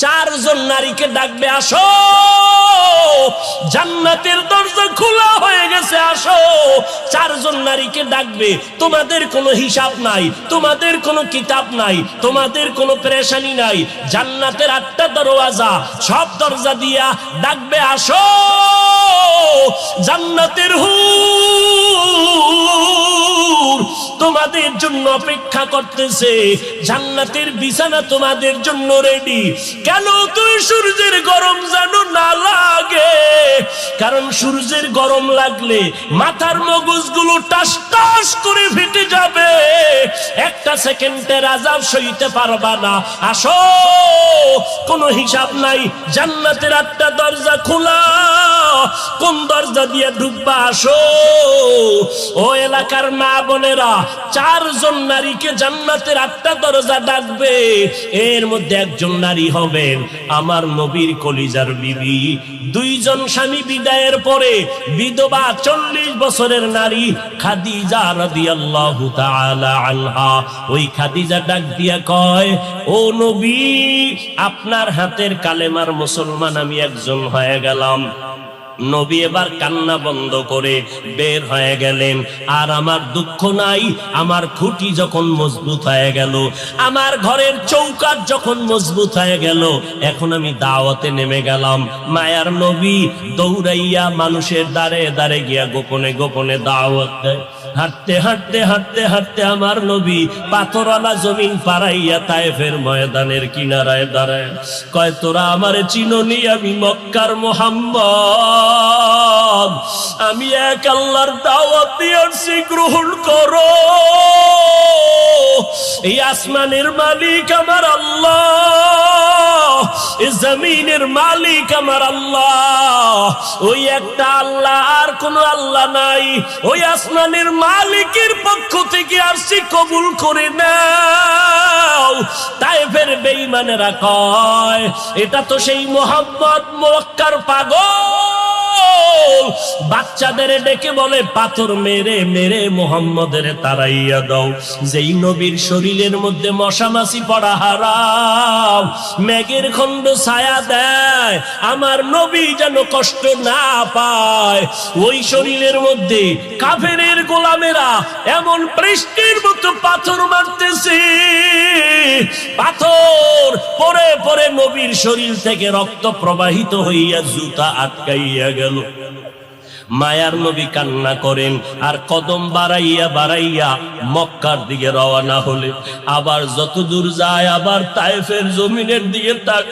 চারজন নারীকে ডাকবে, আসো জান্নাতের দরজা খোলা হয়ে গেছে, আসো। চারজন নারীকে ডাকবে, তোমাদের কোনো হিসাব নাই, তোমাদের কোনো কিতাব নাই, তোমাদের কোনো পেরেশানি নাই। জান্নাতের 8টা দরওয়াজা, সব দরজা দিয়া ডাকবে, আসো জান্নাতের হুর তোমাদের জন্য অপেক্ষা করতেছে, জান্নাতের বিছানা তোমাদের জন্য রেডি। কেন তুই সূর্যের গরম যেন না লাগে, কারণ সূর্যের গরম লাগলে মাথার মগজগুলো টাস টাস করে ফেটে যাবে, একটা সেকেন্ডের আযাব সইতে পারবা না। আসো, কোনো হিসাব নাই, জান্নাতের 8টা দরজা খোলা, কোন দরজা দিয়ে ঢুকবা, আসো। ও এলাকার মা বোনেরা, চারজন নারীকে জান্নাতের 8টা দরজা ডাকবে, এর মধ্যে একজন নারী হবেন আমার নবীর কলিজার বিবি। 2 জন স্বামী বিদায়ের পরে বিধবা 40 বছরের নারী খাদিজা রাদিয়াল্লাহু তাআলা আনহা। ওই খাদিজা ডাক দিয়া কয়, ও নবী, আপনার হাতের কালেমার মুসলমান আমি একজন হয়ে গেলাম। নবী এবার কান্না বন্ধ করে বের হয়ে গেলেন। আর আমার দুঃখ নাই, আমার খুঁটি যখন মজবুত হয়ে গেল, আমার ঘরের চৌকাঠ যখন মজবুত হয়ে গেল, এখন আমি দাওয়াতে নেমে গেলাম। মায়ার নবী দৌড়াইয়া মানুষের দ্বারে দ্বারে গিয়া গোপনে গোপনে দাওয়াত দেয়। হাঁটতে হাঁটতে হাঁটতে হাঁটতে আমার নবী পাথরওয়ালা জমিন পাড়াইয়া তায়েফের ময়দানের কিনারায় দাঁড়ায়। কয়, তোরা আমারে চিনোনি, আমি মক্কার মুহাম্মদ, আমি এক আল্লাহর দাওয়াত দিয়ে আসছি, গ্রহণ করো। এই আসমানের মালিক আমার আল্লাহ, এই জমিনের মালিক আমার আল্লাহ, ওই একটা আল্লাহ, আর কোন আল্লাহ নাই। ওই আসমানের মালিকের পক্ষ থেকে আসছি, কবুল করে নাও। তায়েফের বেঈমানেরা কয়, এটা তো সেই মুহাম্মদ মক্কার পাগল। বাচ্চাদের ডেকে বলে, পাথর মেরে মেরে মুহাম্মদের তাড়াইয়া দাও। যেই নবীর শরীরের মধ্যে মশা মাছি পড়া হারাম, মেঘের খণ্ড ছায়া দেয়, আমার নবী যেন কষ্ট না পায়। ওই শরীরের মধ্যে কাফেরের গোলামেরা এমন বৃষ্টির মতো পাথর মারতেছে, পাথর পরে পরে নবীর শরীর থেকে রক্ত প্রবাহিত হইয়া জুতা আটকাইয়া গেল। মায়ার নবী কান্না করেন, আর কদম বাড়াইয়া বাড়াইয়া মক্কার দিকে রওনা হলে, আবার যত দূর যায় আবার তায়েফের জমিনের দিকে তাকায়।